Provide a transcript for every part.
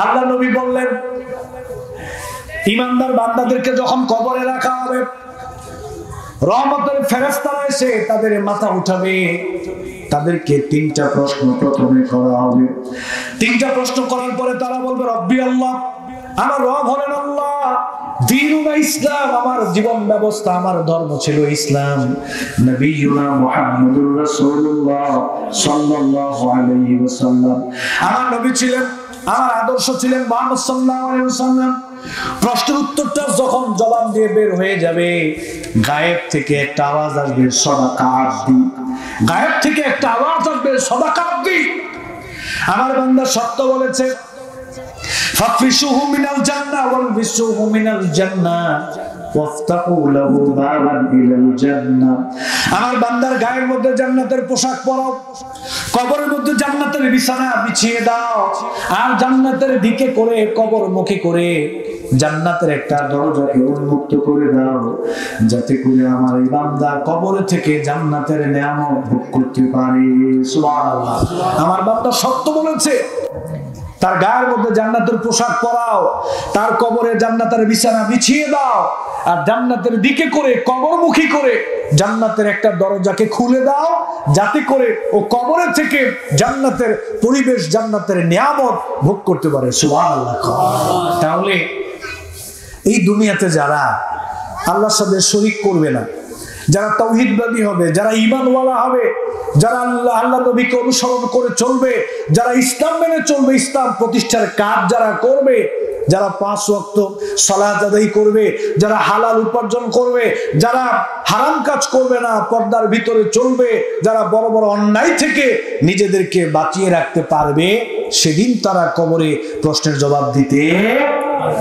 আল্লাহ নবী বললেন, ঈমানদার বান্দাদেরকে যখন কবরে রাখা হবে, রহমতের ফেরেশতারা এসে তাদের মাথা উঠাবে, তাদেরকে তিনটা প্রশ্ন প্রথমে করা হবে। তিনটা প্রশ্ন করার পরে তারা বলবে, রব্বি আল্লাহ, আমার রব হলেন আল্লাহ, দীনুনা ইসলাম, আমার জীবন ব্যবস্থা, আমার ধর্ম ছিল ইসলাম, নবিয়ুনা মুহাম্মদুর রাসূলুল্লাহ সাল্লাল্লাহু আলাইহি ওয়াসাল্লাম, আমার নবী ছিলেন, আমার আদর্শ ছিলেন মুহাম্মদ সাল্লাল্লাহু আলাইহি ওয়াসাল্লাম। প্রশ্নের উত্তরটা যখন জবান দিয়ে বের হয়ে যাবে, গায়েব থেকে একটা আওয়াজ আসবে, সাদাকা আব্দি। গায়েব থেকে একটা আওয়াজ আসবে, সাদাকা আব্দি, আমার বান্দা সত্য বলেছে। ফাফরিশুহু মিনাল জান্নাহ ওয়ালবিসুহু মিনাল জান্নাহ ওয়াফতাহু লাহু বাবান ইলাল জান্নাহ। আমার বান্দার গায়ের মধ্যে জান্নাতের পোশাক পরাও, কবরের মধ্যে জান্নাতের বিছানা বিছিয়ে দাও, আর জান্নাতের দিকে করে, কবরমুখী করে জান্নাতের একটা দরজাকে উন্মুক্ত করে দাও, যাতে করে আমার এই বান্দা কবরে থেকে জান্নাতের নেয়ামত ভোগ করতে পারে। সুবহানাল্লাহ। আমার বান্দা সত্য বলেছে। তার গায়ের মধ্যে জান্নাতের পোশাক পরাও, তার কবরে জান্নাতের বিছানা বিছিয়ে দাও, আর জান্নাতের দিকে করে, কবরমুখী করে জান্নাতের একটা দরজাকে খুলে দাও, যাতে করে ও কবরে থেকে জান্নাতের পরিবেশ, জান্নাতের নিয়ামত ভোগ করতে পারে। সুবহানাল্লাহ। তাহলে এই দুনিয়াতে যারা আল্লাহর সাথে শরীক করবে না, যারা তাওহীদবাদী হবে, যারা ঈমানওয়ালা হবে, যারা আল্লাহ নবীকে অনুসরণ করে চলবে, যারা ইসলাম মেনে চলবে, ইসলাম প্রতিষ্ঠার কাজ যারা করবে, যারা 5 ওয়াক্ত সালাত আদায় করবে, যারা হালাল উপার্জন করবে, যারা হারাম কাজ করবে না, পর্দার ভিতরে চলবে, যারা বড় বড় অন্যায় থেকে নিজেদেরকে বাঁচিয়ে রাখতে পারবে, সেদিন তারা কবরে প্রশ্নের জবাব দিতে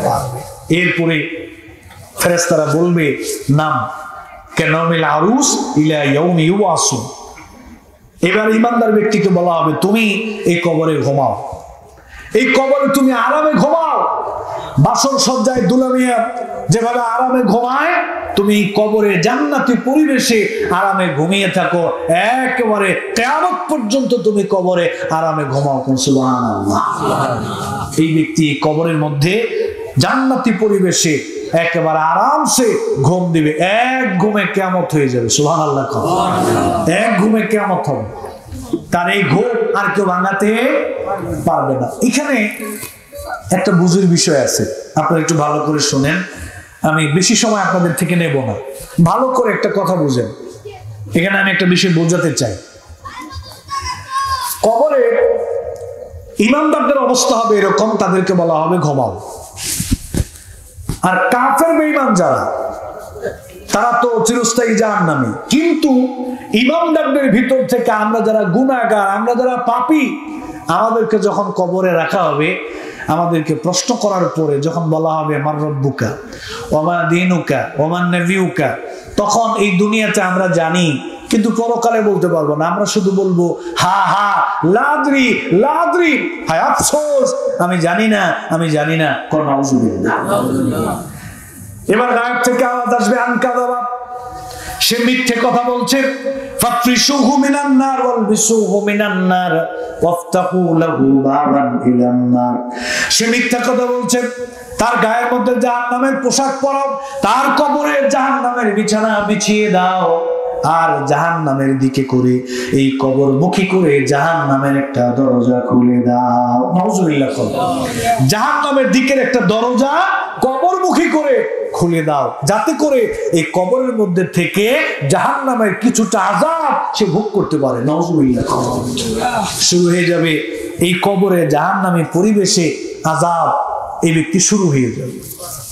পারবে। এরপরে ফেরেশতারা বলবে, নাম কানামিল আরুস ইলা ইয়াউমি ইউআসুন। এবার ঈমানদার ব্যক্তিকে বলা হবে, তুমি এই কবরে ঘুমাও, এই কবরে তুমি আরামে ঘুমাও। বাসর সজ্জায় দুলামিয়া যেভাবে আরামে ঘুমায়, তুমি কবরে জান্নাতি পরিবেশে আরামে ঘুমিয়ে থাকো, একেবারে কিয়ামত পর্যন্ত তুমি কবরে আরামে ঘুমাও। সুবহানাল্লাহ। এই ব্যক্তি কবরের মধ্যে জান্নাতি পরিবেশে একেবারে আরামসে ঘুম দিবে, এক ঘুমে কিয়ামত হয়ে যাবে। সুবহানাল্লাহ। এক ঘুমে কিয়ামত হবে, তার এই ঘুম আর কেউ ভাঙাতে পারবে না। এখানে একটা বুঝের বিষয় আছে, আপনারা একটু ভালো করে শুনেন, আমি বেশি সময় আপনাদের থেকে নেব না, ভালো করে একটা কথা বুঝেন। এখানে আমি একটা বিষয় বোঝাতে চাই। কবরে ঈমানদারদের অবস্থা হবে এরকম, তাদেরকে বলা হবে ঘুমাও। আর কাফের বেঈমান যারা, তারা তো চিরস্থায়ী জাহান্নামী। কিন্তু ঈমানদারদের ভিতর থেকে আমরা যারা গুনাহগার, আমরা যারা পাপী, আমাদেরকে যখন কবরে রাখা হবে, আমাদেরকে প্রশ্ন করার পরে যখন বলা হবে মান রব্বুকা ওয়া মা দীনুকা ওয়া মান নাবিয়ুকা, তখন এই দুনিয়াতে আমরা জানি, কিন্তু পরকালে বলতে পারবো না। আমরা শুধু বলবো হা হা লাদ্রি লাদ্রি, হায় আফসোস, আমি জানি না, আমি জানি না। এবার গায়েব থেকে আওয়াজ আসবে, আনকাযাবা, সে মিথ্যে কথা বলছে। ফাফরিশুহু মিনান নার ওয়ালবিসুহু মিনান নার ওয়াফতাহু লাহু বাবান ইলান নার। সে মিথ্যা কথা বলছে, তার গায়ের মধ্যে জাহান্নামের পোশাক পরাও, তার কবরে জাহান্নামের বিছানা বিছিয়ে দাও, আর জাহান্নামের দিকে করে, এই কবরমুখী করে জাহান্নামের একটা দরজা খুলে দাও। নাউজুবিল্লাহ। জাহান্নামের দিকের একটা দরজা কবরমুখী করে খুলে দাও, যাতে করে এই কবরের মধ্যে থেকে জাহান্নামের কিছুটা আযাব সে ভোগ করতে পারে। নাউজুবিল্লাহ। শুরু হয়ে যাবে এই কবরে জাহান্নামী পরিবেশে আযাব, এই ব্যক্তি শুরু হয়ে যাবে।